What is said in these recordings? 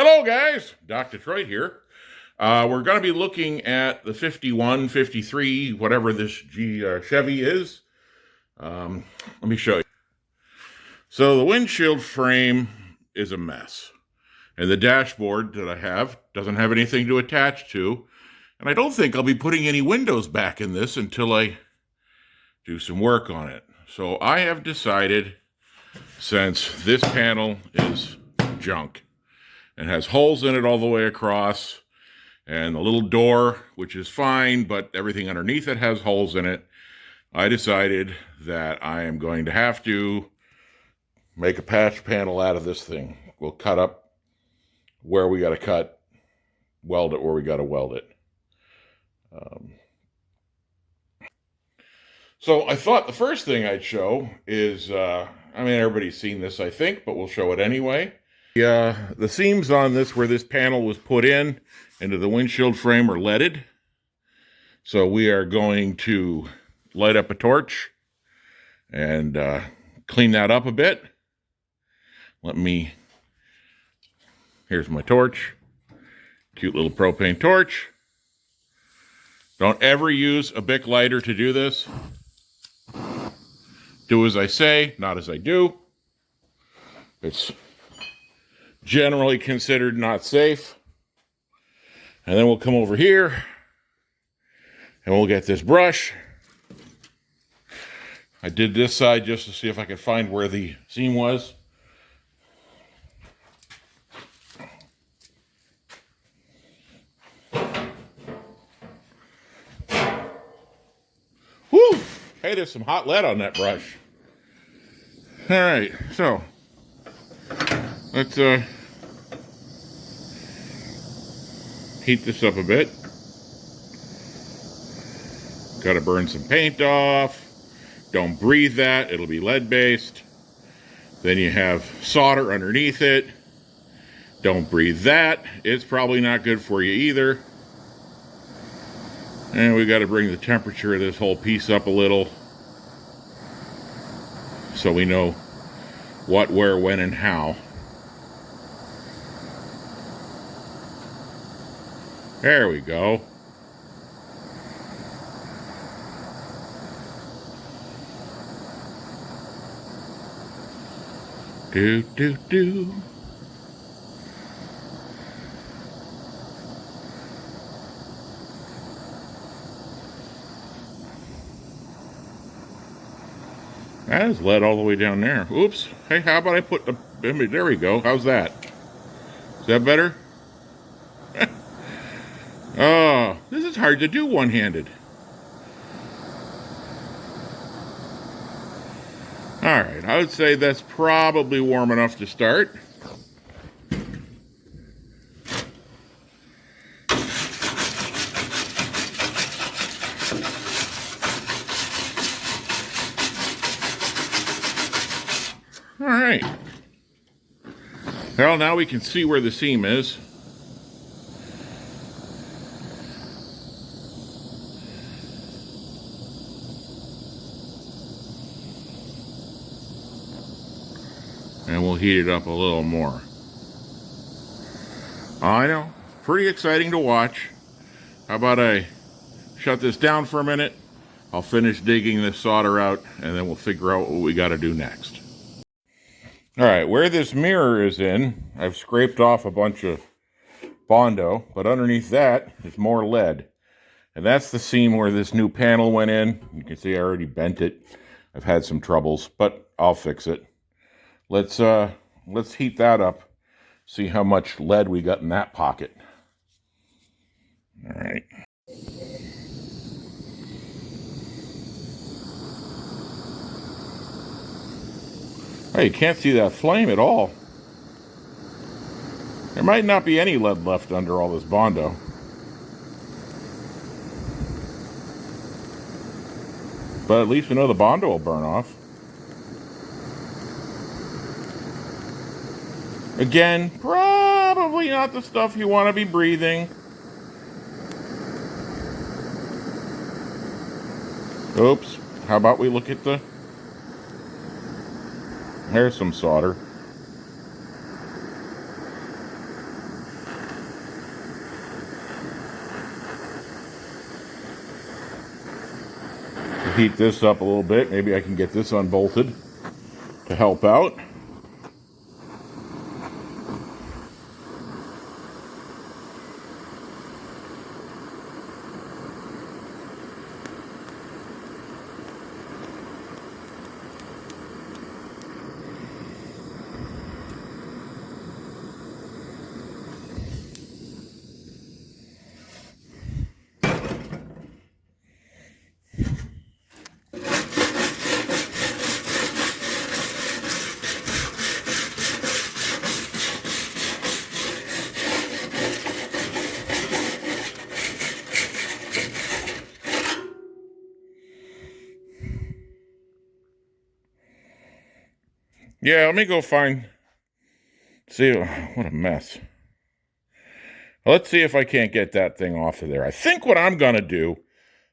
Hello guys, Doc Detroit here. We're going to be looking at the 51, 53, whatever this Chevy is. Let me show you. So the windshield frame is a mess. And the dashboard that I have doesn't have anything to attach to. And I don't think I'll be putting any windows back in this until I do some work on it. So I have decided, since this panel is junk and has holes in it all the way across, and the little door, which is fine, but everything underneath it has holes in it, I decided that I am going to have to make a patch panel out of this thing. We'll cut up where we got to cut, weld it where we got to weld it. So I thought the first thing I'd show is, everybody's seen this, I think, but we'll show it anyway. The seams on this, where this panel was put in into the windshield frame, are leaded. So we are going to light up a torch and clean that up a bit. Here's my torch. Cute little propane torch. Don't ever use a Bic lighter to do this. Do as I say, not as I do. It's generally considered not safe. And then we'll come over here and we'll get this brush. I did this side just to see if I could find where the seam was. Woo! Hey, there's some hot lead on that brush. All right, so let's heat this up a bit. Got to burn some paint off. Don't breathe that, it'll be lead-based. Then you have solder underneath it. Don't breathe that, it's probably not good for you either. And we got to bring the temperature of this whole piece up a little so we know what, where, when, and how. There we go. Do. That is lead all the way down there. Oops. Hey, how about I put the... There we go. How's that? Is that better? Oh, this is hard to do one-handed. Alright, I would say that's probably warm enough to start. Alright. Well, now we can see where the seam is. And we'll heat it up a little more. I know, pretty exciting to watch. How about I shut this down for a minute? I'll finish digging this solder out, and then we'll figure out what we got to do next. All right, where this mirror is in, I've scraped off a bunch of Bondo, but underneath that is more lead. And that's the seam where this new panel went in. You can see I already bent it. I've had some troubles, but I'll fix it. Let's heat that up, see how much lead we got in that pocket. All right. Hey, you can't see that flame at all. There might not be any lead left under all this Bondo. But at least we know the Bondo will burn off. Again, probably not the stuff you want to be breathing. Oops. How about we look at the... There's some solder. heat this up a little bit. Maybe I can get this unbolted to help out. Yeah, let me go see, what a mess. Let's see if I can't get that thing off of there. I think what I'm going to do,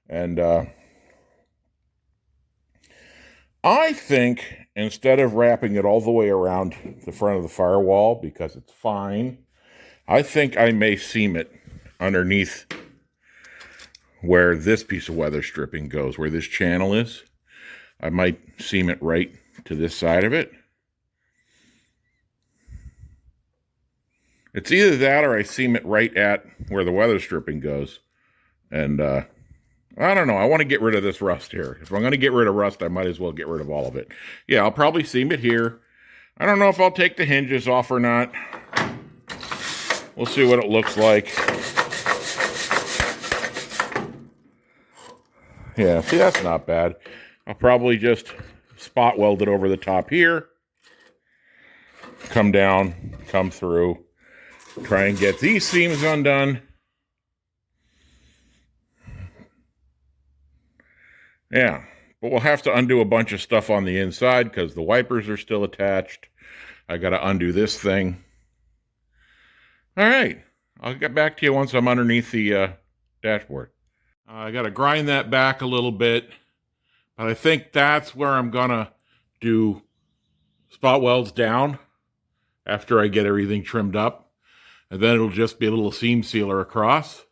and I think instead of wrapping it all the way around the front of the firewall, because it's fine, I think I may seam it underneath where this piece of weather stripping goes, where this channel is. I might seam it right to this side of it. It's either that or I seam it right at where the weather stripping goes. And I don't know. I want to get rid of this rust here. If I'm going to get rid of rust, I might as well get rid of all of it. Yeah, I'll probably seam it here. I don't know if I'll take the hinges off or not. We'll see what it looks like. Yeah, see, that's not bad. I'll probably just spot weld it over the top here. Come down, come through. Try and get these seams undone. Yeah, but we'll have to undo a bunch of stuff on the inside because the wipers are still attached. I got to undo this thing. All right, I'll get back to you once I'm underneath the dashboard. I got to grind that back a little bit, but I think that's where I'm going to do spot welds down after I get everything trimmed up. And then it'll just be a little seam sealer across.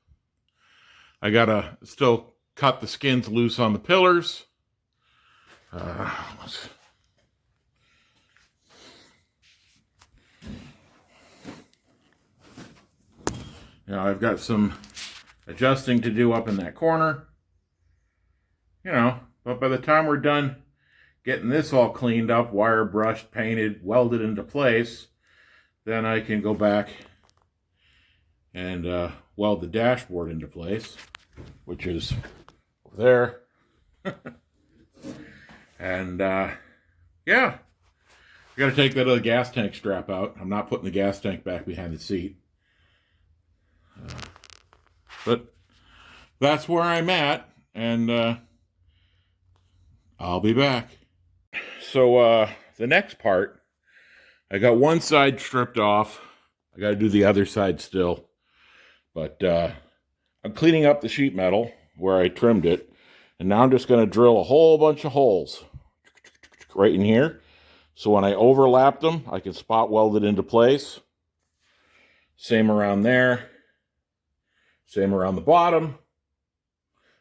I gotta still cut the skins loose on the pillars. Now I've got some adjusting to do up in that corner. But by the time we're done getting this all cleaned up, wire brushed, painted, welded into place, then I can go back and weld the dashboard into place, which is over there. And yeah, I got to take that other gas tank strap out. I'm not putting the gas tank back behind the seat. But that's where I'm at, and I'll be back. So the next part, I got one side stripped off. I got to do the other side still. But I'm cleaning up the sheet metal where I trimmed it. And now I'm just going to drill a whole bunch of holes right in here. So when I overlap them, I can spot weld it into place. Same around there. Same around the bottom.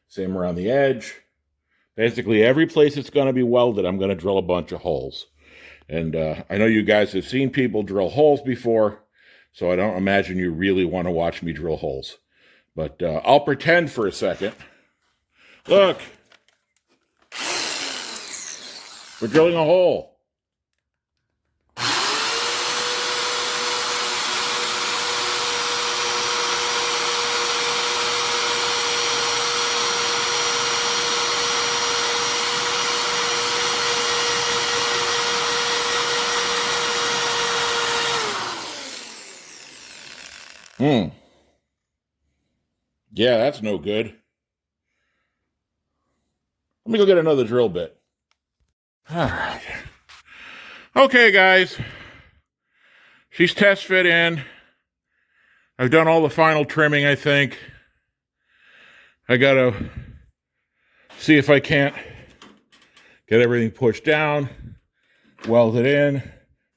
Same around the edge. Basically, every place it's going to be welded, I'm going to drill a bunch of holes. And I know you guys have seen people drill holes before. So I don't imagine you really want to watch me drill holes. But I'll pretend for a second. Look. We're drilling a hole. Yeah, that's no good. Let me go get another drill bit. All right. Okay, guys. She's test fit in. I've done all the final trimming, I think. I gotta see if I can't get everything pushed down, weld it in,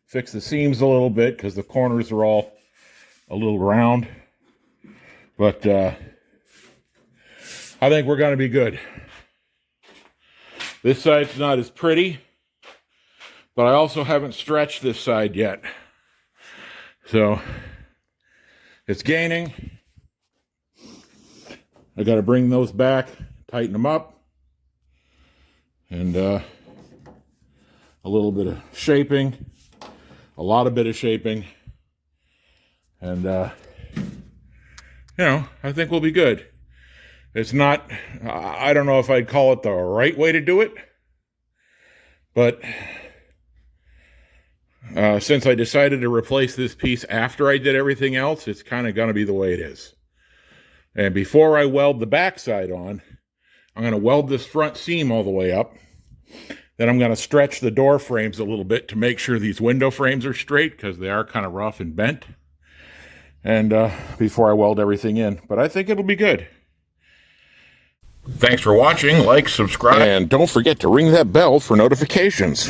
fix the seams a little bit because the corners are all a little round. But I think we're going to be good. This side's not as pretty, but I also haven't stretched this side yet. So it's gaining. I got to bring those back, tighten them up, and a little bit of shaping, a lot of bit of shaping, and you know, I think we'll be good. It's not, I don't know if I'd call it the right way to do it, but since I decided to replace this piece after I did everything else, it's kind of going to be the way it is. And before I weld the back side on, I'm going to weld this front seam all the way up. Then I'm going to stretch the door frames a little bit to make sure these window frames are straight, because they are kind of rough and bent. And before I weld everything in. But I think it'll be good. Thanks for watching. Like, subscribe, and don't forget to ring that bell for notifications.